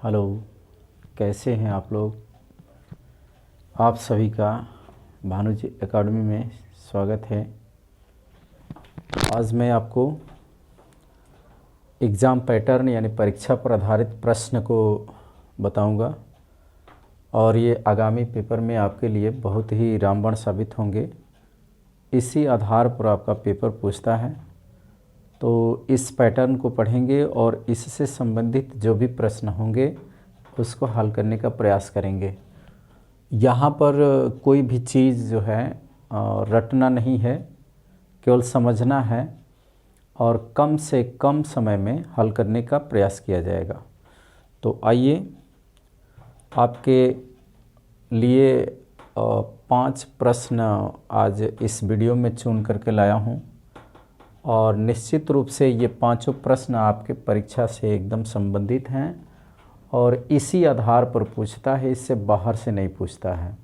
Hello, कैसे हैं आप लोग। आप सभी का भानुजी एकेडमी में स्वागत है। आज मैं आपको एग्ज़ाम पैटर्न यानी परीक्षा पर आधारित प्रश्न को बताऊंगा और ये आगामी पेपर में आपके लिए बहुत ही रामबाण साबित होंगे। इसी आधार पर आपका पेपर पूछता है, तो इस पैटर्न को पढ़ेंगे और इससे संबंधित जो भी प्रश्न होंगे उसको हल करने का प्रयास करेंगे। यहाँ पर कोई भी चीज़ जो है रटना नहीं है, केवल समझना है और कम से कम समय में हल करने का प्रयास किया जाएगा। तो आइए, आपके लिए 5 प्रश्न आज इस वीडियो में चुन करके लाया हूँ और निश्चित रूप से ये 5 प्रश्न आपके परीक्षा से एकदम संबंधित हैं और इसी आधार पर पूछता है, इससे बाहर से नहीं पूछता है।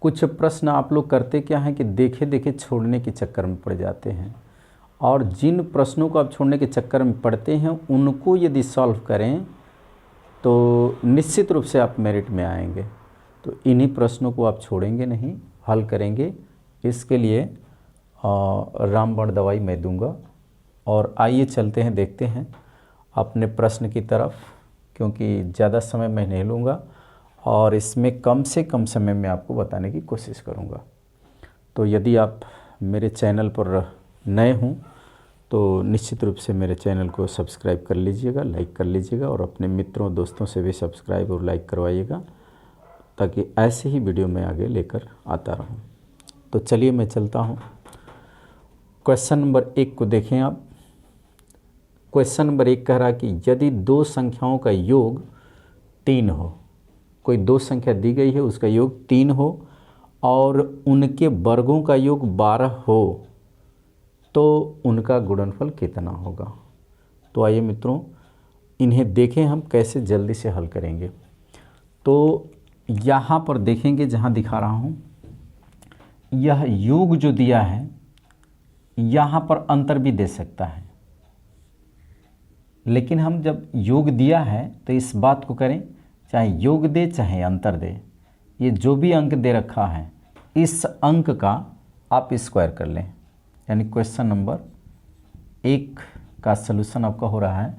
कुछ प्रश्न आप लोग करते क्या हैं कि देखे देखे छोड़ने के चक्कर में पड़ जाते हैं, और जिन प्रश्नों को आप छोड़ने के चक्कर में पड़ते हैं उनको यदि सॉल्व करें तो निश्चित रूप से आप मेरिट में आएंगे। तो इन्हीं प्रश्नों को आप छोड़ेंगे नहीं, हल करेंगे। इसके लिए रामबाण दवाई मैं दूंगा। और आइए चलते हैं, देखते हैं अपने प्रश्न की तरफ, क्योंकि ज़्यादा समय मैं नहीं लूँगा और इसमें कम से कम समय में आपको बताने की कोशिश करूँगा। तो यदि आप मेरे चैनल पर नए हों तो निश्चित रूप से मेरे चैनल को सब्सक्राइब कर लीजिएगा, लाइक कर लीजिएगा और अपने मित्रों दोस्तों से भी सब्सक्राइब और लाइक करवाइएगा, ताकि ऐसे ही वीडियो मैं आगे लेकर आता रहूं। तो चलिए मैं चलता हूं। क्वेश्चन नंबर 1 को देखें आप। क्वेश्चन नंबर 1 कह रहा है कि यदि 2 संख्याओं का योग 3 हो, कोई 2 संख्या दी गई है, उसका योग 3 हो और उनके वर्गों का योग 12 हो, तो उनका गुणनफल कितना होगा। तो आइए मित्रों, इन्हें देखें हम कैसे जल्दी से हल करेंगे। तो यहाँ पर देखेंगे, जहाँ दिखा रहा हूँ, यह योग जो दिया है यहाँ पर अंतर भी दे सकता है, लेकिन हम जब योग दिया है तो इस बात को करें, चाहे योग दे चाहे अंतर दे, ये जो भी अंक दे रखा है इस अंक का आप स्क्वायर कर लें। यानी क्वेश्चन नंबर 1 का सलूशन आपका हो रहा है,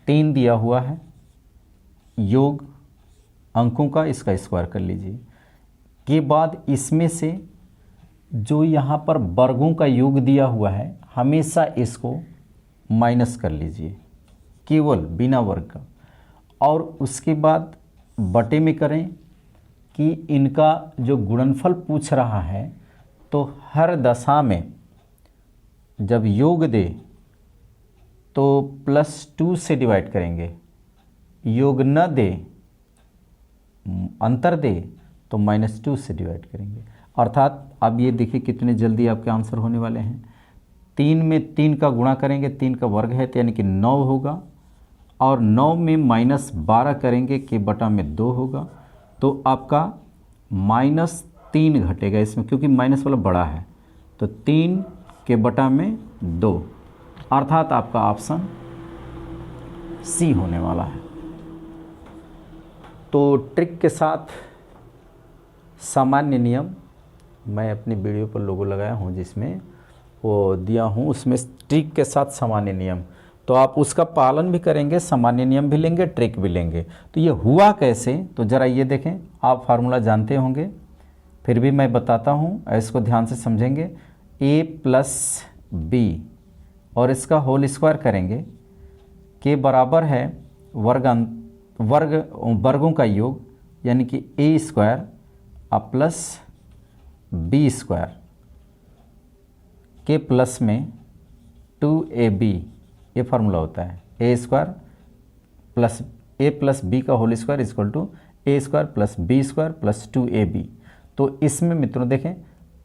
3 दिया हुआ है, योग अंकों का, इसका स्क्वायर कर लीजिए। के बाद इसमें से जो यहाँ पर वर्गों का योग दिया हुआ है हमेशा इसको माइनस कर लीजिए, केवल बिना वर्ग का, और उसके बाद बटे में करें कि इनका जो गुणनफल पूछ रहा है तो हर दशा में जब योग दे तो +2 से डिवाइड करेंगे, योग न दे अंतर दे तो -2 से डिवाइड करेंगे। अर्थात अब ये देखिए कितने जल्दी आपके आंसर होने वाले हैं। 3 में 3 का गुणा करेंगे, 3 का वर्ग है तो यानी कि 9 होगा, और 9 में -12 करेंगे के बटा में 2 होगा, तो आपका -3 घटेगा इसमें, क्योंकि माइनस वाला बड़ा है, तो 3 के बटा में 2, अर्थात आपका ऑप्शन सी होने वाला है। तो ट्रिक के साथ सामान्य नियम मैं अपनी वीडियो पर लोगो लगाया हूँ, जिसमें वो दिया हूँ, उसमें ट्रिक के साथ सामान्य नियम, तो आप उसका पालन भी करेंगे, सामान्य नियम भी लेंगे, ट्रिक भी लेंगे। तो ये हुआ कैसे, तो ज़रा ये देखें, आप फार्मूला जानते होंगे, फिर भी मैं बताता हूँ, इसको ध्यान से समझेंगे। a + b और इसका होल स्क्वायर करेंगे, के बराबर है वर्गों का योग, यानी कि a² प्लस b² के प्लस में 2ab, ये फार्मूला होता है, a² प्लस a + b का whole square equal to a² plus b² plus 2ab। तो इसमें मित्रों देखें,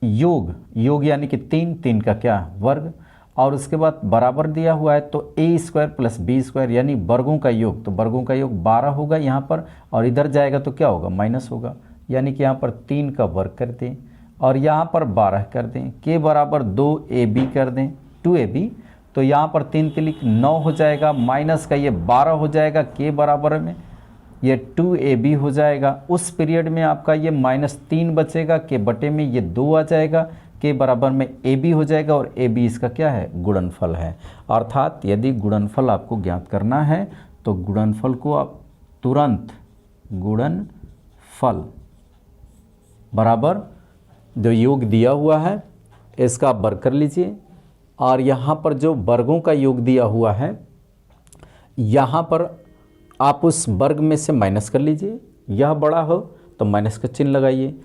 योग यानी कि 3 का क्या वर्ग, और उसके बाद बराबर दिया हुआ है तो a² प्लस b² यानी वर्गों का योग, तो वर्गों का योग 12 होगा यहाँ पर, और इधर जाएगा तो क्या होगा, माइनस होगा, यानी कि यहाँ पर 3 का वर्ग कर दें और यहाँ पर 12 कर दें, के बराबर 2ab कर दें, 2ab, तो यहाँ पर 3 तिलिक 9 हो जाएगा, माइनस का ये 12 हो जाएगा, के बराबर में ये 2ab हो जाएगा। उस पीरियड में आपका ये -3 बचेगा, के बटे में ये 2 आ जाएगा, के बराबर में ab हो जाएगा, और ab इसका क्या है, गुणनफल है। अर्थात यदि गुणनफल आपको ज्ञात करना है तो गुणनफल को आप तुरंत गुणनफल बराबर जो योग दिया हुआ है इसका आप वर्ग कर लीजिए, और यहाँ पर जो वर्गों का योग दिया हुआ है यहाँ पर आप उस वर्ग में से माइनस कर लीजिए। यह बड़ा हो तो माइनस का चिन्ह लगाइए,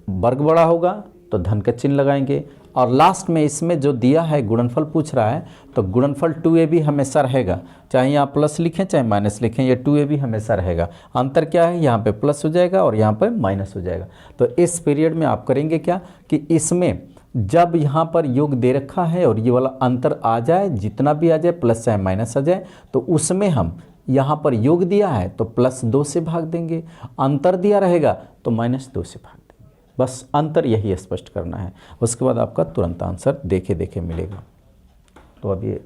वर्ग बड़ा होगा तो धन का चिन्ह लगाएंगे, और लास्ट में इसमें जो दिया है गुणनफल पूछ रहा है तो गुणनफल 2ab हमेशा रहेगा, चाहे यहाँ प्लस लिखें चाहे माइनस लिखें, ये 2ab हमेशा रहेगा। अंतर क्या है, यहाँ पे प्लस हो जाएगा और यहाँ पे माइनस हो जाएगा। तो इस पीरियड में आप करेंगे क्या कि इसमें जब यहाँ पर योग दे रखा है और ये वाला अंतर आ जाए, जितना भी आ जाए प्लस चाहे माइनस आ जाए, तो उसमें हम यहाँ पर योग दिया है तो +2 से भाग देंगे, अंतर दिया रहेगा तो -2 से भाग देंगे। बस अंतर यही स्पष्ट करना है, उसके बाद आपका तुरंत आंसर देखे देखे मिलेगा। तो अब ये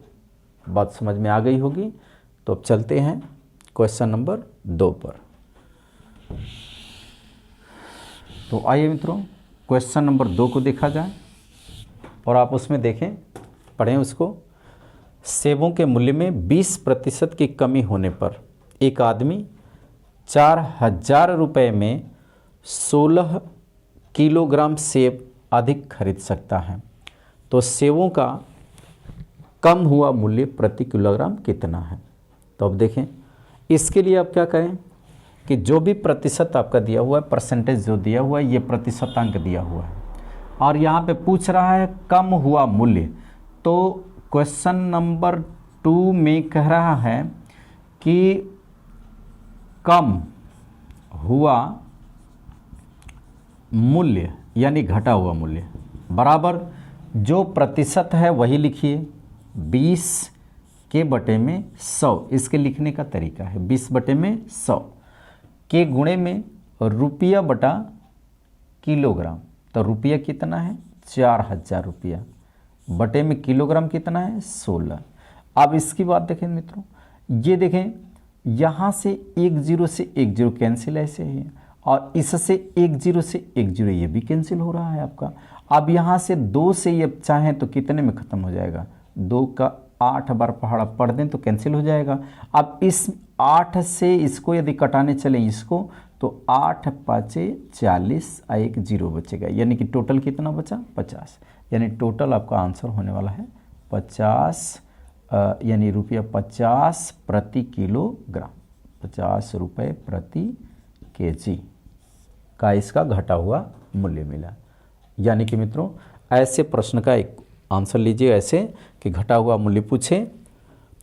बात समझ में आ गई होगी। तो अब चलते हैं क्वेश्चन नंबर 2 पर। तो आइए मित्रों क्वेश्चन नंबर 2 को देखा जाए और आप उसमें देखें, पढ़ें उसको। सेबों के मूल्य में 20% की कमी होने पर एक आदमी 4000 रुपये में 16 किलोग्राम सेब अधिक खरीद सकता है। तो सेबों का कम हुआ मूल्य प्रति किलोग्राम कितना है। तो अब देखें, इसके लिए आप क्या करें कि जो भी प्रतिशत आपका दिया हुआ है, परसेंटेज जो दिया हुआ है, ये प्रतिशतांक दिया हुआ है, और यहाँ पे पूछ रहा है कम हुआ मूल्य। तो क्वेश्चन नंबर 2 में कह रहा है कि कम हुआ मूल्य यानी घटा हुआ मूल्य बराबर जो प्रतिशत है वही लिखिए, 20 के बटे में 100। इसके लिखने का तरीका है 20 बटे में 100 के गुणे में रुपया बटा किलोग्राम। तो रुपया कितना है, 4000 रुपया, बटे में किलोग्राम कितना है, 16। अब इसकी बात देखें मित्रों, ये देखें यहाँ से 1 0 से 1 0 कैंसिल ऐसे है, और इससे 1 0 से 1 0 ये भी कैंसिल हो रहा है आपका। अब यहाँ से 2 से ये चाहें तो कितने में ख़त्म हो जाएगा, 2 का 8 बार पहाड़ा पढ़ दें तो कैंसिल हो जाएगा। अब इस 8 से इसको यदि कटाने चलें इसको, तो 8 5 40 1 0 बचेगा, यानी कि टोटल कितना बचा, 50। यानी टोटल आपका आंसर होने वाला है 50, यानी रुपया 50 प्रति किलोग्राम, 50 रुपये प्रति केजी का इसका घटा हुआ मूल्य मिला। यानी कि मित्रों ऐसे प्रश्न का एक आंसर लीजिए ऐसे कि घटा हुआ मूल्य पूछे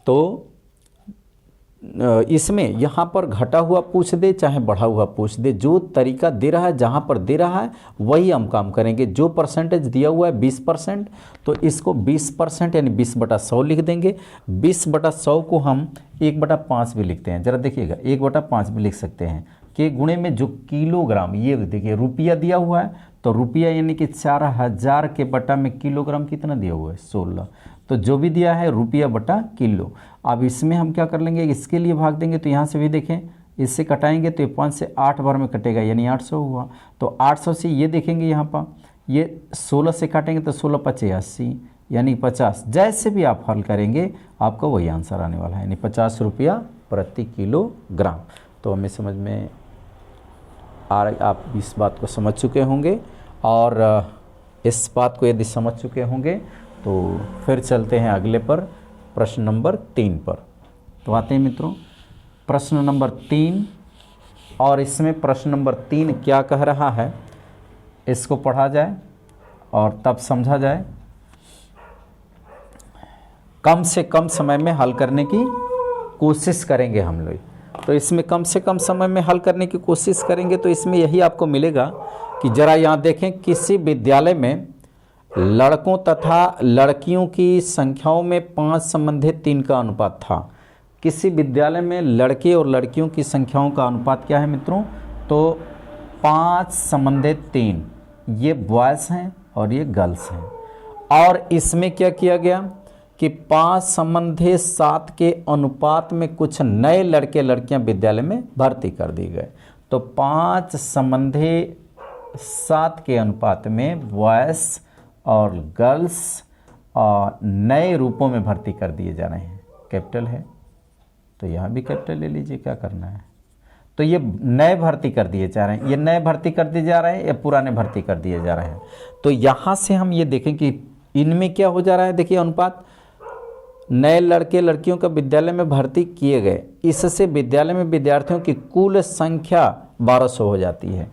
तो इसमें यहाँ पर घटा हुआ पूछ दे चाहे बढ़ा हुआ पूछ दे, जो तरीका दे रहा है जहाँ पर दे रहा है वही हम काम करेंगे। जो परसेंटेज दिया हुआ है 20%, तो इसको 20% यानी 20/100 लिख देंगे। 20/100 को हम 1/5 भी लिखते हैं, ज़रा देखिएगा 1/5 भी लिख सकते हैं। के गुणे में जो किलोग्राम, ये देखिए रुपया दिया हुआ है तो रुपया यानी कि 4000 के बटा में किलोग्राम कितना दिया हुआ है, 16। तो जो भी दिया है रुपया बटा किलो। अब इसमें हम क्या कर लेंगे, इसके लिए भाग देंगे, तो यहाँ से भी देखें इससे कटाएंगे तो ये 5 से 8 बार में कटेगा, यानी 800 हुआ। तो 800 से ये देखेंगे यहाँ पर ये 16 से काटेंगे तो 16 5 80 यानी 50। जैसे भी आप हल करेंगे आपका वही आंसर आने वाला है, यानी 50 रुपया प्रति किलोग्राम। तो हमें समझ में आप इस बात को समझ चुके होंगे, और इस बात को यदि समझ चुके होंगे तो फिर चलते हैं अगले पर, प्रश्न नंबर 3 पर। तो आते हैं मित्रों प्रश्न नंबर 3, और इसमें प्रश्न नंबर 3 क्या कह रहा है इसको पढ़ा जाए और तब समझा जाए। कम से कम समय में हल करने की कोशिश करेंगे हम लोग। तो इसमें कम से कम समय में हल करने की कोशिश करेंगे, तो इसमें यही आपको मिलेगा कि ज़रा यहाँ देखें, किसी विद्यालय में लड़कों तथा लड़कियों की संख्याओं में 5 संबंधित 3 का अनुपात था। किसी विद्यालय में लड़के और लड़कियों की संख्याओं का अनुपात क्या है मित्रों, तो 5 संबंधित 3, ये बॉयज़ हैं और ये गर्ल्स हैं। और इसमें क्या किया गया कि 5 संबंधी 7 के अनुपात में कुछ नए लड़के लड़कियां विद्यालय में भर्ती कर दिए गए। तो 5 संबंधी 7 के अनुपात में बॉयज़ और गर्ल्स नए रूपों में भर्ती कर दिए जा रहे हैं। कैपिटल है तो यहाँ भी कैपिटल ले लीजिए, क्या करना है। तो ये नए भर्ती कर दिए जा रहे हैं, ये नए भर्ती कर दिए जा रहे हैं या पुराने भर्ती कर दिए जा रहे हैं। तो यहाँ से हम ये देखें कि इनमें क्या हो जा रहा है। देखिए अनुपात, नए लड़के लड़कियों का विद्यालय में भर्ती किए गए, इससे विद्यालय में विद्यार्थियों की कुल संख्या 1200 हो जाती है।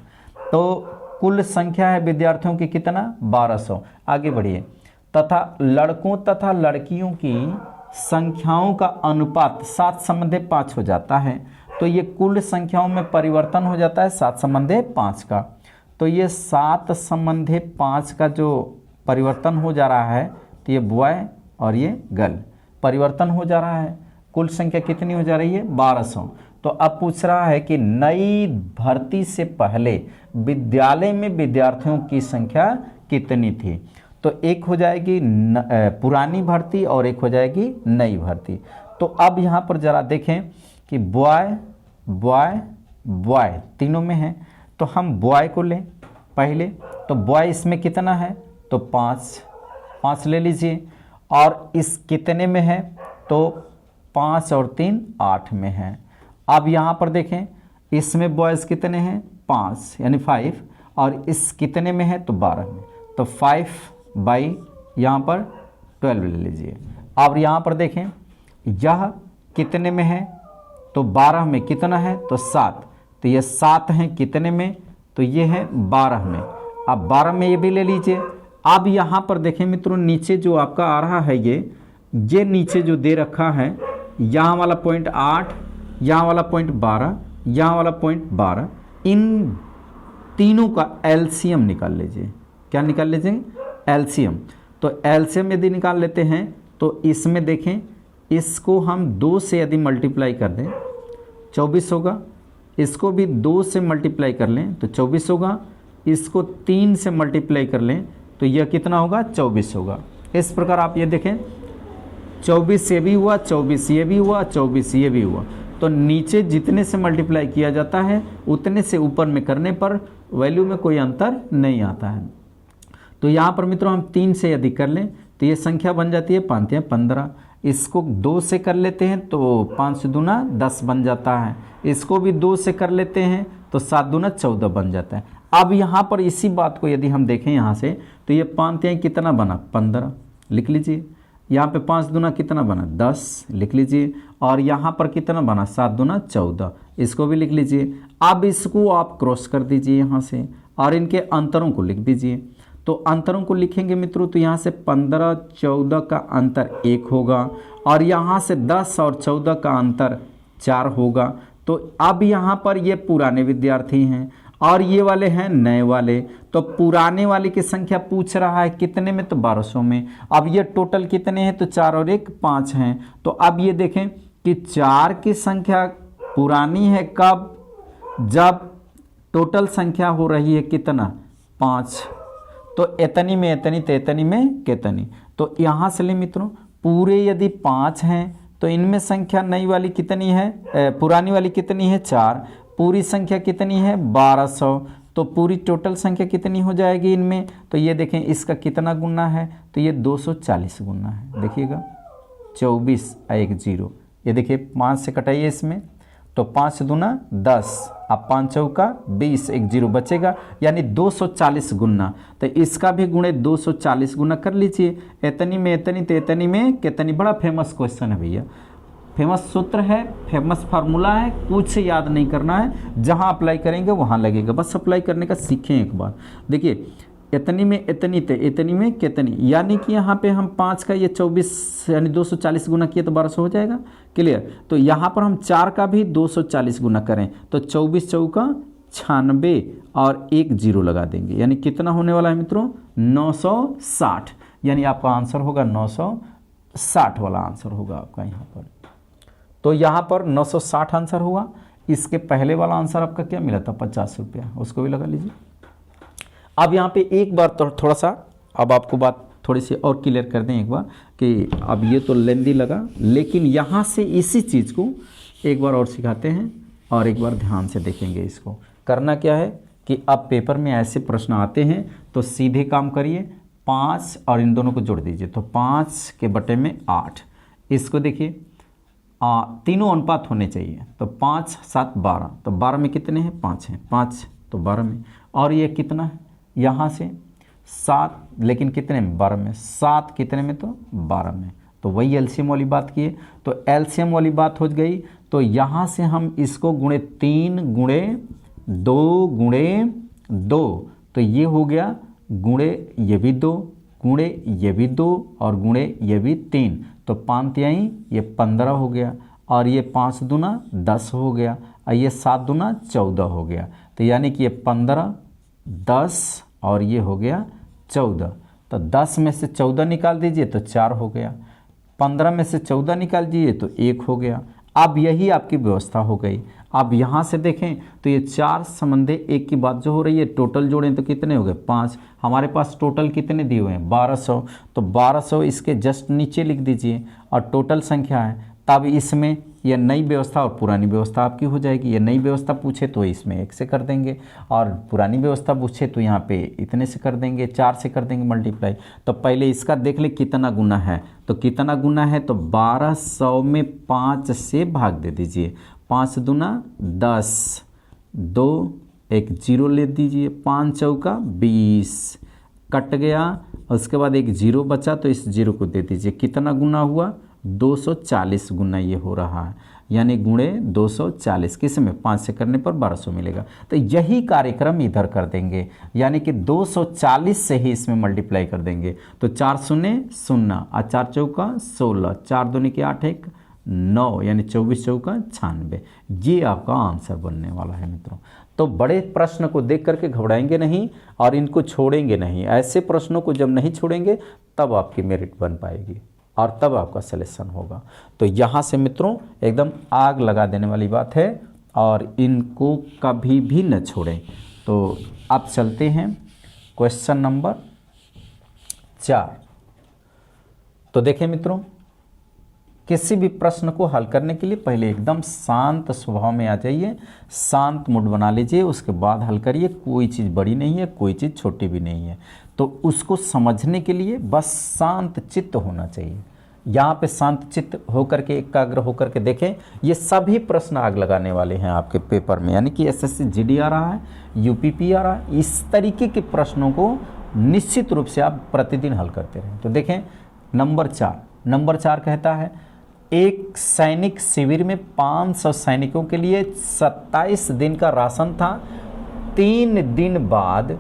तो कुल संख्या है विद्यार्थियों की कितना, 1200। आगे बढ़िए। तथा लड़कों तथा लड़कियों की संख्याओं का अनुपात 7 संबंधी 5 हो जाता है। तो ये कुल संख्याओं में परिवर्तन हो जाता है 7 संबंधी 5 का। तो ये 7 संबंधी 5 का जो परिवर्तन हो जा रहा है, तो ये बॉय और ये गर्ल परिवर्तन हो जा रहा है। कुल संख्या कितनी हो जा रही है, 1200। तो अब पूछ रहा है कि नई भर्ती से पहले विद्यालय में विद्यार्थियों की संख्या कितनी थी। तो एक हो जाएगी पुरानी भर्ती और एक हो जाएगी नई भर्ती। तो अब यहाँ पर जरा देखें कि बॉय बॉय बॉय तीनों में है। तो हम बॉय को लें पहले, तो बॉय इसमें कितना है, तो 5 ले लीजिए। और इस कितने में है, तो 5 और 3 8 में है। अब यहाँ पर देखें इसमें बॉयज़ कितने हैं, 5 यानी 5, और इस कितने में है, तो 12 में। तो 5 बाई यहाँ पर 12 ले लीजिए। अब यहाँ पर देखें यह कितने में है, तो 12 में कितना है, तो 7। तो ये 7 हैं कितने में, तो ये है 12 में। अब 12 में ये भी ले लीजिए। अब यहाँ पर देखें मित्रों, नीचे जो आपका आ रहा है ये नीचे जो दे रखा है, यहाँ वाला पॉइंट 8, यहाँ वाला पॉइंट 12, यहाँ वाला पॉइंट 12, इन तीनों का एलसीएम निकाल लीजिए। क्या निकाल लीजिए, एलसीएम। तो एलसीएम यदि निकाल लेते हैं तो इसमें देखें, इसको हम 2 से यदि मल्टीप्लाई कर दें 24 होगा, इसको भी 2 से मल्टीप्लाई कर लें तो 24 होगा, इसको 3 से मल्टीप्लाई कर लें तो यह कितना होगा, 24 होगा। इस प्रकार आप ये देखें 24 ये भी हुआ, 24 ये भी हुआ, 24 ये भी हुआ। तो नीचे जितने से मल्टीप्लाई किया जाता है उतने से ऊपर में करने पर वैल्यू में कोई अंतर नहीं आता है। तो यहाँ पर मित्रों हम 3 से यदि कर लें तो ये संख्या बन जाती है 5 या 15। इसको 2 से कर लेते हैं तो 5 दूना 10 बन जाता है। इसको भी 2 से कर लेते हैं तो 7 दूना 14 बन जाता है। अब यहाँ पर इसी बात को यदि हम देखें यहाँ से, तो ये 5 कितना बना, 15 लिख लीजिए। यहाँ पे 5 दूना कितना बना, 10 लिख लीजिए। और यहाँ पर कितना बना, 7 दूना 14, इसको भी लिख लीजिए। अब इसको आप क्रॉस कर दीजिए यहाँ से और इनके अंतरों को लिख दीजिए। तो अंतरों को लिखेंगे मित्रों तो यहाँ से 15 14 का अंतर 1 होगा और यहाँ से 10 और 14 का अंतर 4 होगा। तो अब यहाँ पर ये पुराने विद्यार्थी हैं और ये वाले हैं नए वाले। तो पुराने वाले की संख्या पूछ रहा है कितने में, तो 1200 में। अब ये टोटल कितने हैं, तो 4 और 1 5 हैं। तो अब ये देखें कि 4 की संख्या पुरानी है कब, जब टोटल संख्या हो रही है कितना, 5। तो इतनी में इतनी तो इतनी में कितनी। तो यहाँ से ले मित्रों, पूरे यदि 5 हैं तो इनमें संख्या नई वाली कितनी है, पुरानी वाली कितनी है, 4। पूरी संख्या कितनी है, 1200। तो पूरी टोटल संख्या कितनी हो जाएगी इनमें, तो ये देखें इसका कितना गुना है, तो ये 240 गुना है। देखिएगा 24 1 0, ये देखिए 5 से कटाइए इसमें, तो 5 दूना 10, अब 5 चौका 20, 1 0 बचेगा, यानी 240 गुना। तो इसका भी गुणे 240 गुना कर लीजिए। इतनी में इतनी तो इतनी में कितनी। बड़ा फेमस क्वेश्चन है भैया, फेमस सूत्र है, फेमस फार्मूला है, कुछ से याद नहीं करना है, जहाँ अप्लाई करेंगे वहाँ लगेगा। बस अप्लाई करने का सीखें एक बार। देखिए इतनी में इतनी तो इतनी में कितनी, यानी कि यहाँ पे हम 5 का ये 24 यानी 240 गुना किए तो 1200 हो जाएगा। क्लियर। तो यहाँ पर हम 4 का भी 240 गुना करें तो 24 चौका 96 और 1 0 लगा देंगे, यानी कितना होने वाला है मित्रों, 960। यानी आपका आंसर होगा 960 वाला आंसर होगा आपका यहाँ पर। तो यहाँ पर 960 आंसर हुआ। इसके पहले वाला आंसर आपका क्या मिला था, 50 रुपया, उसको भी लगा लीजिए। अब यहाँ पे एक बार तो थोड़ा सा अब आपको बात थोड़ी सी और क्लियर कर दें एक बार कि अब ये तो लेंदी लगा, लेकिन यहाँ से इसी चीज़ को एक बार और सिखाते हैं और एक बार ध्यान से देखेंगे। इसको करना क्या है कि अब पेपर में ऐसे प्रश्न आते हैं तो सीधे काम करिए, 5 और इन दोनों को जोड़ दीजिए तो 5 के बटे में 8। इसको देखिए तीनों अनुपात होने चाहिए तो 5 7 12, तो 12 में कितने हैं 5 हैं, 5 तो 12 में, और ये कितना है यहाँ से 7, लेकिन कितने में 12 में, 7 कितने में तो 12 में, तो वही एलसीएम वाली बात किए। तो एलसीएम वाली बात हो गई, तो यहाँ से हम इसको गुणे 3 गुणे 2 गुणे 2, तो ये हो गया गुणे ये भी 2 गुणे ये भी 2 और गुणे ये भी 3, तो 5 तिहाई ये 15 हो गया, और ये 5 दूना 10 हो गया, और ये 7 दूना 14 हो गया, तो यानी कि ये 15 10 और ये हो गया 14, तो 10 में से 14 निकाल दीजिए तो 4 हो गया, 15 में से 14 निकाल दीजिए तो 1 हो गया। अब यही आपकी व्यवस्था हो गई। अब यहाँ से देखें तो ये 4 समंदे 1 की बात जो हो रही है, टोटल जोड़ें तो कितने हो गए 5, हमारे पास टोटल कितने दिए हुए हैं 1200, तो 1200 इसके जस्ट नीचे लिख दीजिए और टोटल संख्या है। तब इसमें यह नई व्यवस्था और पुरानी व्यवस्था आपकी हो जाएगी। ये नई व्यवस्था पूछे तो इसमें 1 से कर देंगे, और पुरानी व्यवस्था पूछे तो यहाँ पे इतने से कर देंगे, 4 से कर देंगे मल्टीप्लाई। तो पहले इसका देख ले कितना गुना है, तो कितना गुना है तो 1200 में 5 से भाग दे दीजिए, 5 दूना 10, 2 एक 0 ले दीजिए, 5 चौका 20 कट गया, उसके बाद एक 0 बचा तो इस 0 को दे दीजिए, कितना गुना हुआ 240 गुना ये हो रहा है, यानी गुणे 240, किस में 5 से करने पर 1200 मिलेगा। तो यही कार्यक्रम इधर कर देंगे, यानी कि 240 से ही इसमें मल्टीप्लाई कर देंगे, तो 4 शून्य 0 और 4 चौका 16, 4 दूनी के 8 1 9, यानी 24 चौका 96। ये आपका आंसर बनने वाला है मित्रों। तो बड़े प्रश्न को देख करके घबराएंगे नहीं और इनको छोड़ेंगे नहीं। ऐसे प्रश्नों को जब नहीं छोड़ेंगे तब आपकी मेरिट बन पाएगी और तब आपका सिलेक्शन होगा। तो यहाँ से मित्रों एकदम आग लगा देने वाली बात है और इनको कभी भी न छोड़ें। तो अब चलते हैं क्वेश्चन नंबर 4। तो देखें मित्रों, किसी भी प्रश्न को हल करने के लिए पहले एकदम शांत स्वभाव में आ जाइए, शांत मूड बना लीजिए, उसके बाद हल करिए। कोई चीज़ बड़ी नहीं है, कोई चीज़ छोटी भी नहीं है, तो उसको समझने के लिए बस शांत चित्त होना चाहिए। यहाँ पे शांत चित्त होकर के एकाग्र होकर के देखें, ये सभी प्रश्न आग लगाने वाले हैं आपके पेपर में, यानी कि एसएससी जीडी आ रहा है, यूपीपी आ रहा है, इस तरीके के प्रश्नों को निश्चित रूप से आप प्रतिदिन हल करते रहें। तो देखें नंबर 4 कहता है एक सैनिक शिविर में 500 सैनिकों के लिए 27 दिन का राशन था, 3 दिन बाद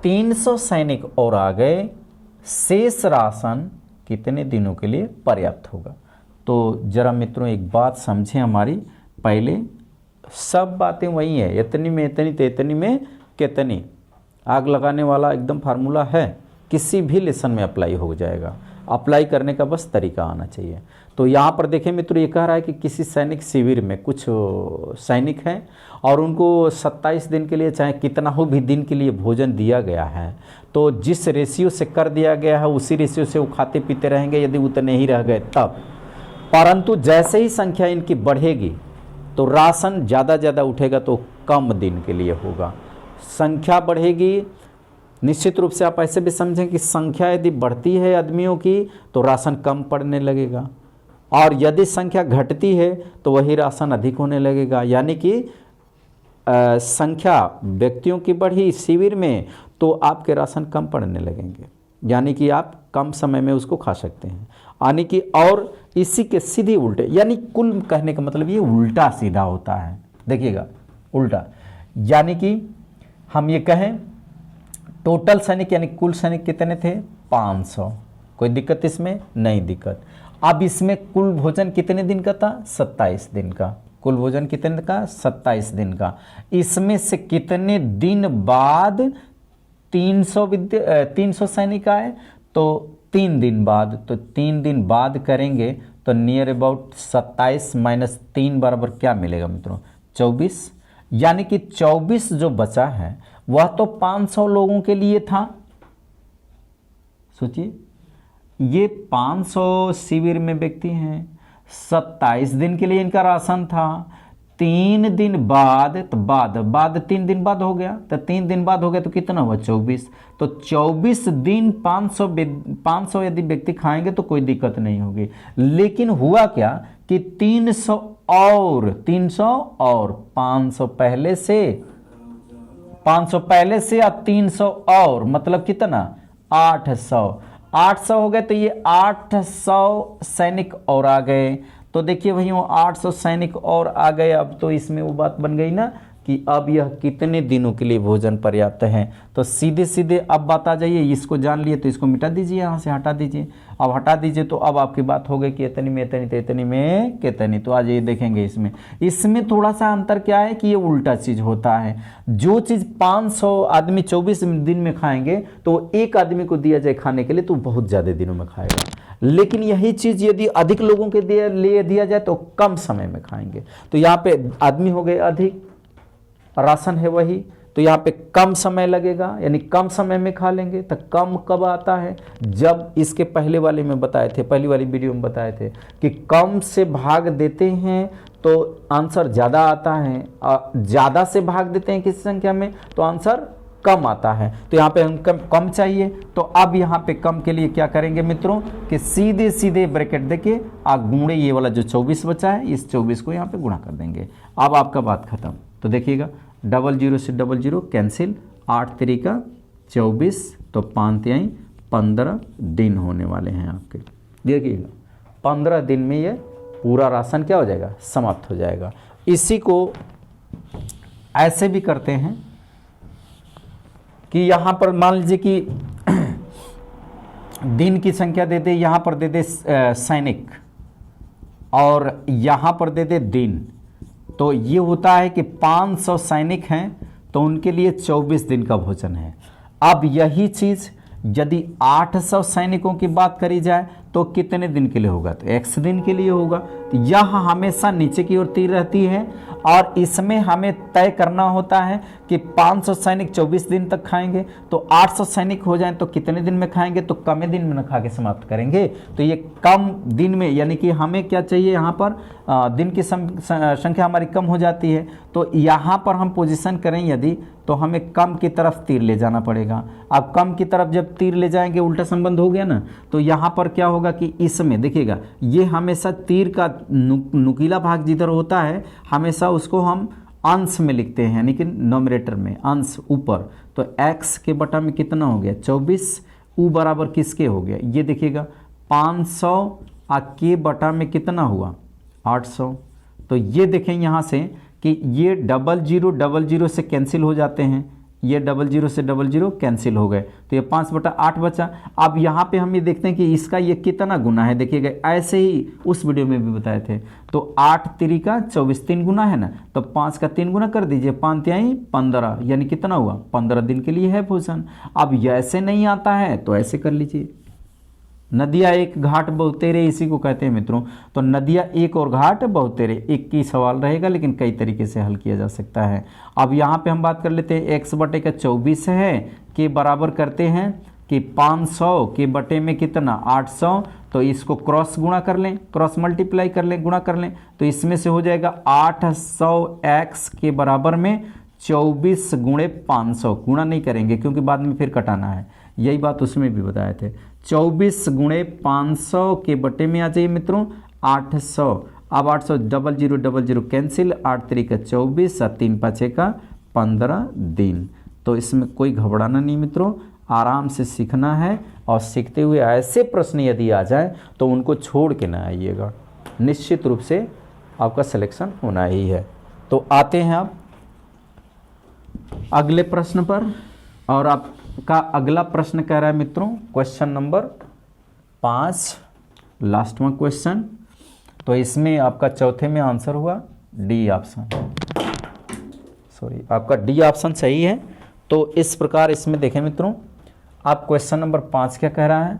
300 सैनिक और आ गए, शेष राशन कितने दिनों के लिए पर्याप्त होगा। तो जरा मित्रों एक बात समझें हमारी, पहले सब बातें वही है, इतनी में इतनी तो इतनी में कितनी, आग लगाने वाला एकदम फार्मूला है, किसी भी लेसन में अप्लाई हो जाएगा। अप्लाई करने का बस तरीका आना चाहिए। तो यहाँ पर देखें मित्रों, ये कह रहा है कि किसी सैनिक शिविर में कुछ सैनिक हैं और उनको 27 दिन के लिए चाहे कितना हो भी दिन के लिए भोजन दिया गया है, तो जिस रेशियो से कर दिया गया है उसी रेशियो से वो खाते पीते रहेंगे यदि उतने ही रह गए तब। परंतु जैसे ही संख्या इनकी बढ़ेगी तो राशन ज़्यादा उठेगा तो कम दिन के लिए होगा। संख्या बढ़ेगी, निश्चित रूप से आप ऐसे भी समझें कि संख्या यदि बढ़ती है आदमियों की तो राशन कम पड़ने लगेगा, और यदि संख्या घटती है तो वही राशन अधिक होने लगेगा। यानी कि संख्या व्यक्तियों की बढ़ी शिविर में तो आपके राशन कम पड़ने लगेंगे, यानी कि आप कम समय में उसको खा सकते हैं। यानी कि और इसी के सीधे उल्टे, यानी कुल कहने का मतलब ये उल्टा सीधा होता है। देखिएगा उल्टा, यानी कि हम ये कहें टोटल सैनिक यानी कुल सैनिक कितने थे 500, कोई दिक्कत इसमें नहीं दिक्कत। अब इसमें कुल भोजन कितने दिन का था 27 दिन का, कुल भोजन कितने का 27 दिन का। इसमें से कितने दिन बाद 300 सैनिक आए तो 3 दिन बाद, तो 3 दिन बाद करेंगे तो नियर अबाउट 27 माइनस 3 बराबर क्या मिलेगा मित्रों 24, यानी कि 24 जो बचा है वह तो 500 लोगों के लिए था। सोचिए ये 500 शिविर में व्यक्ति हैं, 27 दिन के लिए इनका राशन था। 3 दिन बाद, तो बाद 3 दिन बाद हो गया, तो 3 दिन बाद हो गया तो कितना हुआ 24। तो 24 दिन 500 यदि व्यक्ति खाएंगे तो कोई दिक्कत नहीं होगी। लेकिन हुआ क्या कि 300 और 500 पहले से, 500 पहले से या 300 और मतलब कितना 800 हो गए। तो ये 800 सैनिक और आ गए। तो देखिए वही वो 800 सैनिक और आ गए। अब तो इसमें वो बात बन गई ना कि अब यह कितने दिनों के लिए भोजन पर्याप्त है। तो सीधे सीधे अब बात आ जाइए, इसको जान लिए तो इसको मिटा दीजिए, यहाँ से हटा दीजिए। अब हटा दीजिए तो अब आपकी बात हो गई कि इतनी में इतनी, तो इतनी में कितनी। तो आज ये देखेंगे इसमें थोड़ा सा अंतर क्या है कि ये उल्टा चीज़ होता है। जो चीज़ 500 आदमी 24 दिन में खाएंगे तो एक आदमी को दिया जाए खाने के लिए तो बहुत ज़्यादा दिनों में खाएगा। लेकिन यही चीज़ यदि अधिक लोगों के लिए दिया जाए तो कम समय में खाएंगे। तो यहाँ पे आदमी हो गए अधिक, राशन है वही, तो यहाँ पे कम समय लगेगा, यानी कम समय में खा लेंगे। तो कम कब आता है, जब इसके पहले वाले में बताए थे, पहली वाली वीडियो में बताए थे कि कम से भाग देते हैं तो आंसर ज़्यादा आता है, ज़्यादा से भाग देते हैं किसी संख्या में तो आंसर कम आता है। तो यहाँ पे हम कम चाहिए। तो अब यहाँ पे कम के लिए क्या करेंगे मित्रों कि सीधे सीधे ब्रैकेट देके गुणे ये वाला जो 24 बचा है, इस 24 को यहाँ पे गुणा कर देंगे। अब आपका बात खत्म। तो देखिएगा 00 से 00 कैंसिल, 8 तरीका 24, तो 5 तिहाई 15 दिन होने वाले हैं आपके। देखिएगा 15 दिन में ये पूरा राशन क्या हो जाएगा, समाप्त हो जाएगा। इसी को ऐसे भी करते हैं कि यहाँ पर मान लीजिए कि दिन की संख्या दे दे, यहाँ पर दे दे सैनिक और यहाँ पर दे दे दिन। तो ये होता है कि 500 सैनिक हैं तो उनके लिए 24 दिन का भोजन है। अब यही चीज़ यदि 800 सैनिकों की बात करी जाए तो कितने दिन के लिए होगा, तो x दिन के लिए होगा। तो यह हमेशा नीचे की ओर तीर रहती है और इसमें हमें तय करना होता है कि 500 सैनिक 24 दिन तक खाएंगे, तो 800 सैनिक हो जाएं तो कितने दिन में खाएंगे, तो कम दिन में न खा के समाप्त करेंगे। तो ये कम दिन में, यानी कि हमें क्या चाहिए, यहाँ पर दिन की संख्या हमारी कम हो जाती है। तो यहाँ पर हम पोजीशन करें यदि, तो हमें कम की तरफ तीर ले जाना पड़ेगा। अब कम की तरफ जब तीर ले जाएंगे, उल्टा संबंध हो गया ना, तो यहाँ पर क्या होगा कि इसमें देखिएगा ये हमेशा तीर का नुकीला भाग जिधर होता है हमेशा उसको हम अंश में लिखते हैं, यानी कि नोमरेटर में अंश ऊपर। तो x के बटा में कितना हो गया 24, u बराबर किसके हो गया, ये देखिएगा 500 के बटा में कितना हुआ 800। तो ये देखें यहाँ से कि ये 00 से कैंसिल हो जाते हैं, ये 00 से 00 कैंसिल हो गए, तो ये 5/8 बचा। अब यहाँ पे हम ये देखते हैं कि इसका ये कितना गुना है, देखिएगा ऐसे ही उस वीडियो में भी बताए थे। तो 8 तरीका 24, 3 गुना है ना, तो 5 का 3 गुना कर दीजिए, 5 तिहाई 15, यानी कितना हुआ 15 दिन के लिए है भोजन। अब ऐसे नहीं आता है तो ऐसे कर लीजिए, नदिया एक घाट बहुतेरे, इसी को कहते हैं मित्रों। तो नदिया एक और घाट बहुतेरे, एक ही सवाल रहेगा लेकिन कई तरीके से हल किया जा सकता है। अब यहाँ पे हम बात कर लेते हैं x बटे का 24 है के बराबर करते हैं कि 500 के बटे में कितना 800, तो इसको क्रॉस गुणा कर लें, क्रॉस मल्टीप्लाई कर लें, गुणा कर लें, तो इसमें से हो जाएगा 800x के बराबर में 24 गुणे 500। गुणा नहीं करेंगे क्योंकि बाद में फिर कटाना है, यही बात उसमें भी बताए थे। 24 गुणे 500 के बटे में आ जाइए मित्रों 800। अब 800 00 कैंसिल, 8 तरीका 24 और 3 पाँचे का 15 दिन। तो इसमें कोई घबराना नहीं मित्रों, आराम से सीखना है और सीखते हुए ऐसे प्रश्न यदि आ जाए तो उनको छोड़ के ना आइएगा, निश्चित रूप से आपका सिलेक्शन होना ही है। तो आते हैं आप अगले प्रश्न पर, और आपका अगला प्रश्न कह रहा है मित्रों क्वेश्चन नंबर 5, लास्टवा क्वेश्चन। तो इसमें आपका चौथे में आंसर हुआ डी ऑप्शन, सॉरी आपका डी ऑप्शन सही है। तो इस प्रकार इसमें देखें मित्रों, आप क्वेश्चन नंबर 5 क्या कह रहा है,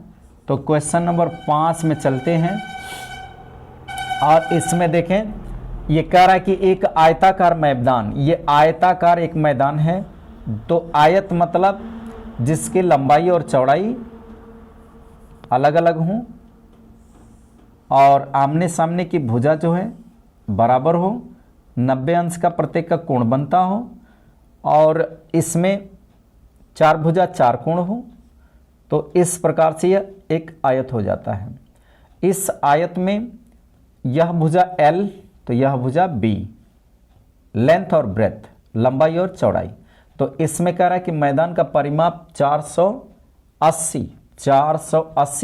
तो क्वेश्चन नंबर 5 में चलते हैं और इसमें देखें ये कह रहा है कि एक आयताकार मैदान, ये आयताकार एक मैदान है। तो आयत मतलब जिसकी लंबाई और चौड़ाई अलग अलग हों और आमने सामने की भुजा जो है बराबर हो, 90 अंश का प्रत्येक का कोण बनता हो और इसमें 4 भुजा 4 कोण हो, तो इस प्रकार से यह एक आयत हो जाता है। इस आयत में यह भुजा L तो यह भुजा B, लेंथ और ब्रेथ, लंबाई और चौड़ाई। तो इसमें कह रहा है कि मैदान का परिमाप 480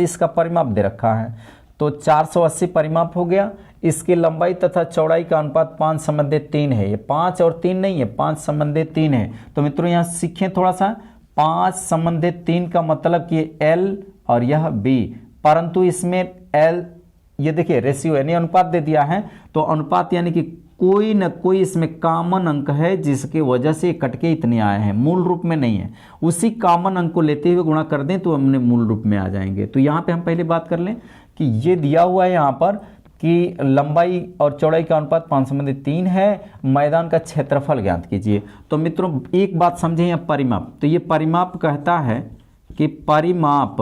इसका परिमाप दे रखा है। तो 480 परिमाप हो गया। इसकी लंबाई तथा चौड़ाई का अनुपात 5:3 है। ये 5 और 3 नहीं है, 5:3 है। तो मित्रों यहाँ सीखें थोड़ा सा, 5:3 का मतलब कि L और यह B, परंतु इसमें L ये देखिए रेशियो यानी अनुपात दे दिया है। तो अनुपात यानी कि कोई न कोई इसमें कॉमन अंक है जिसकी वजह से कट के इतने आए हैं, मूल रूप में नहीं है। उसी कॉमन अंक को लेते हुए गुणा कर दें तो हमने मूल रूप में आ जाएंगे। तो यहाँ पे हम पहले बात कर लें कि ये दिया हुआ है यहाँ पर कि लंबाई और चौड़ाई का अनुपात 5:3 है। मैदान का क्षेत्रफल ज्ञात कीजिए। तो मित्रों एक बात समझें, यहाँ परिमाप, तो ये परिमाप कहता है कि परिमाप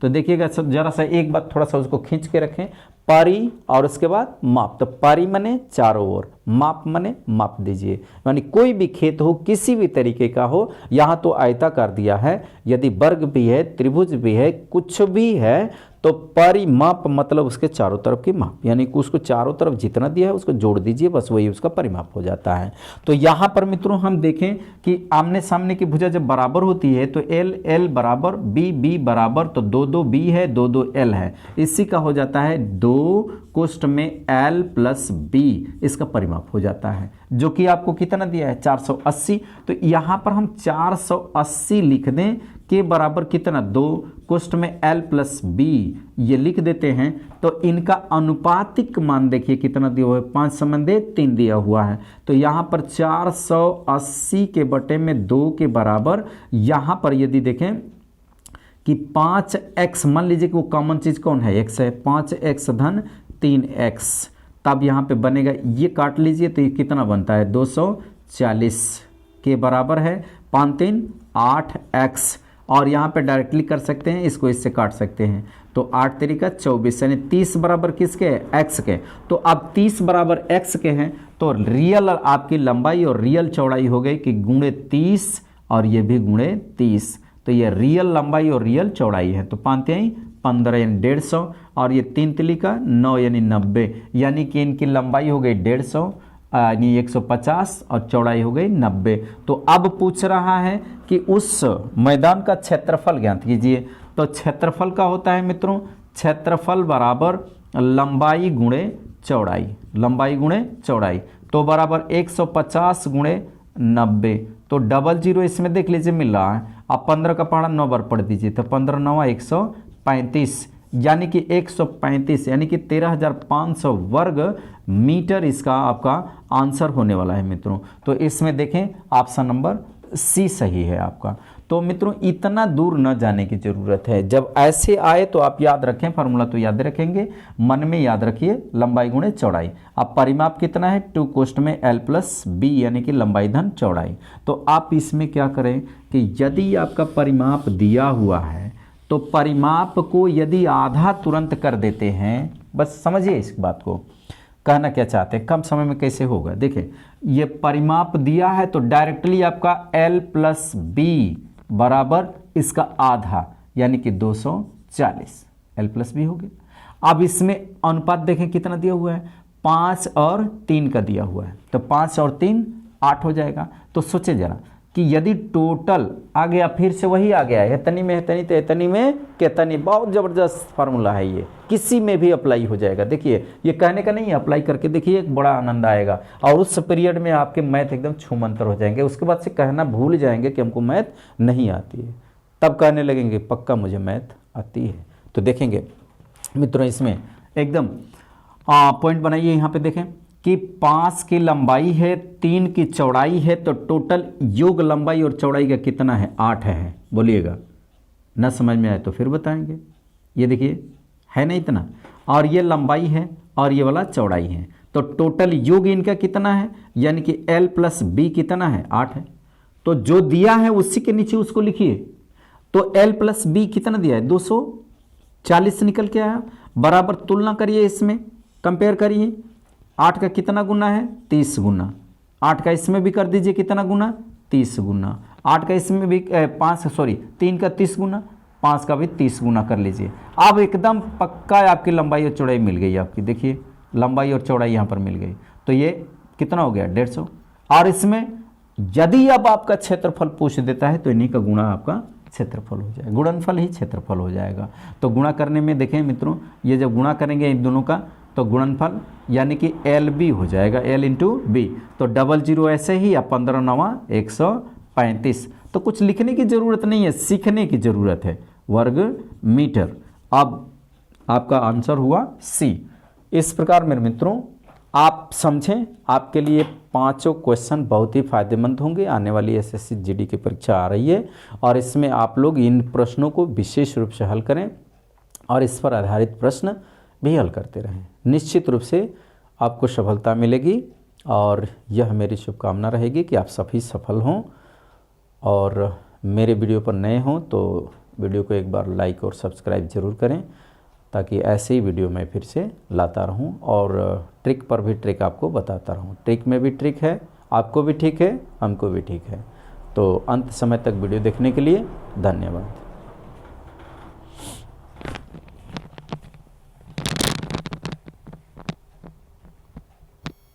तो देखिएगा जरा सा एक बात थोड़ा सा उसको खींच के रखें, परि और उसके बाद माप। तो परि मने चारों ओर, माप मने माप दीजिए, यानी कोई भी खेत हो किसी भी तरीके का हो। यहाँ तो आयताकार दिया है, यदि वर्ग भी है, त्रिभुज भी है, कुछ भी है, तो परिमाप मतलब उसके चारों तरफ की माप, यानी कि उसको चारों तरफ जितना दिया है उसको जोड़ दीजिए, बस वही उसका परिमाप हो जाता है। तो यहाँ पर मित्रों हम देखें कि आमने सामने की भुजा जब बराबर होती है तो L बराबर B बराबर, तो 2 B है, 2 L है, इसी का हो जाता है 2 कोष्ठ में L प्लस B, इसका परिमाप हो जाता है, जो कि आपको कितना दिया है 480। तो यहाँ पर हम 480 लिख दें के बराबर कितना 2 कोष्ठ में L प्लस B ये लिख देते हैं। तो इनका अनुपातिक मान देखिए कितना दिया हुआ है, 5:3 दिया हुआ है। तो यहाँ पर 480 के बटे में 2 के बराबर, यहाँ पर यदि देखें कि 5x, मान लीजिए कि वो कॉमन चीज कौन है, x है, 5x धन 3x, तब यहाँ पे बनेगा, ये काट लीजिए तो ये कितना बनता है 240 के बराबर है, 5×3 8x, और यहाँ पे डायरेक्टली कर सकते हैं, इसको इससे काट सकते हैं। तो 8×3 = 24, यानी 30 बराबर किसके है, x के। तो अब 30 बराबर x के हैं, तो रियल आपकी लंबाई और रियल चौड़ाई हो गई कि गुणे 30 और ये भी गुणे 30। तो ये रियल लंबाई और रियल चौड़ाई है। तो 5×3 15 यानी 150, और ये 3×3 9 यानी 90, यानी कि इनकी लंबाई हो गई 150 यानी 150 और चौड़ाई हो गई 90। तो अब पूछ रहा है कि उस मैदान का क्षेत्रफल ज्ञात कीजिए। तो क्षेत्रफल का होता है मित्रों, क्षेत्रफल बराबर लंबाई गुणे चौड़ाई, लंबाई गुणे चौड़ाई, तो बराबर 150 गुणे 90। तो 00 इसमें देख लीजिए मिल रहा है। अब 15 का पहाड़ा 9 बार पढ़ दीजिए, तो 15×9 = 135, यानी कि 135 यानी कि 13,500 वर्ग मीटर इसका आपका आंसर होने वाला है मित्रों। तो इसमें देखें ऑप्शन नंबर सी सही है आपका। तो मित्रों इतना दूर न जाने की ज़रूरत है, जब ऐसे आए तो आप याद रखें, फार्मूला तो याद रखेंगे, मन में याद रखिए लंबाई गुणे चौड़ाई। अब परिमाप कितना है 2 कोष्ठ में L प्लस B, यानी कि लंबाई धन चौड़ाई। तो आप इसमें क्या करें कि यदि आपका परिमाप दिया हुआ है तो परिमाप को यदि आधा तुरंत कर देते हैं, बस समझिए इस बात को, कहना क्या चाहते हैं, कम समय में कैसे होगा। देखिए ये परिमाप दिया है तो डायरेक्टली आपका L प्लस B बराबर इसका आधा, यानी कि 240 L प्लस B हो गया। अब इसमें अनुपात देखें कितना दिया हुआ है, 5 और 3 का दिया हुआ है, तो 5 और 3 8 हो जाएगा। तो सोचे जरा कि यदि टोटल आ गया, फिर से वही आ गया है, एतनी में एतनी तो एतनी में केतनी, बहुत ज़बरदस्त फार्मूला है ये, किसी में भी अप्लाई हो जाएगा। देखिए ये कहने का नहीं है, अप्लाई करके देखिए, एक बड़ा आनंद आएगा और उस पीरियड में आपके मैथ एकदम छूमंतर हो जाएंगे। उसके बाद से कहना भूल जाएंगे कि हमको मैथ नहीं आती है, तब कहने लगेंगे पक्का मुझे मैथ आती है। तो देखेंगे मित्रों इसमें एकदम पॉइंट बनाइए, यहाँ पे देखें कि 5 की लंबाई है, 3 की चौड़ाई है, तो टोटल योग लंबाई और चौड़ाई का कितना है 8 है। बोलिएगा, न समझ में आए तो फिर बताएंगे। ये देखिए है ना इतना, और ये लंबाई है और ये वाला चौड़ाई है, तो टोटल योग इनका कितना है, यानी कि L प्लस B कितना है 8 है। तो जो दिया है उसी के नीचे उसको लिखिए। तो L प्लस बी कितना दिया है 240 निकल के आया, बराबर तुलना करिए, इसमें कंपेयर करिए, 8 का कितना गुना है 30 गुना, 8 का इसमें भी कर दीजिए कितना गुना 30 गुना, 8 का इसमें भी 3 का 30 गुना, 5 का भी 30 गुना कर लीजिए। अब एकदम पक्का आपकी लंबाई और चौड़ाई मिल गई आपकी, देखिए लंबाई और चौड़ाई यहाँ पर मिल गई। तो ये कितना हो गया 150। और इसमें यदि अब आपका क्षेत्रफल पूछ देता है तो इन्हीं का गुणा आपका क्षेत्रफल हो जाएगा, गुणनफल ही क्षेत्रफल हो जाएगा। तो गुणा करने में देखें मित्रों, ये जब गुणा करेंगे इन दोनों का तो गुणनफल यानी कि LB हो जाएगा, L इंटू बी। तो 00 ऐसे ही, अब 15 9 135। तो कुछ लिखने की ज़रूरत नहीं है, सीखने की ज़रूरत है, वर्ग मीटर। अब आपका आंसर हुआ C। इस प्रकार मेरे मित्रों आप समझें, आपके लिए पांचों क्वेश्चन बहुत ही फायदेमंद होंगे। आने वाली SSC GD की परीक्षा आ रही है और इसमें आप लोग इन प्रश्नों को विशेष रूप से हल करें और इस पर आधारित प्रश्न भी हल करते रहें। निश्चित रूप से आपको सफलता मिलेगी और यह मेरी शुभकामना रहेगी कि आप सभी सफल हों। और मेरे वीडियो पर नए हों तो वीडियो को एक बार लाइक और सब्सक्राइब ज़रूर करें, ताकि ऐसे ही वीडियो मैं फिर से लाता रहूं और ट्रिक पर भी ट्रिक आपको बताता रहूं। ट्रिक में भी ट्रिक है, आपको भी ठीक है, हमको भी ठीक है। तो अंत समय तक वीडियो देखने के लिए धन्यवाद।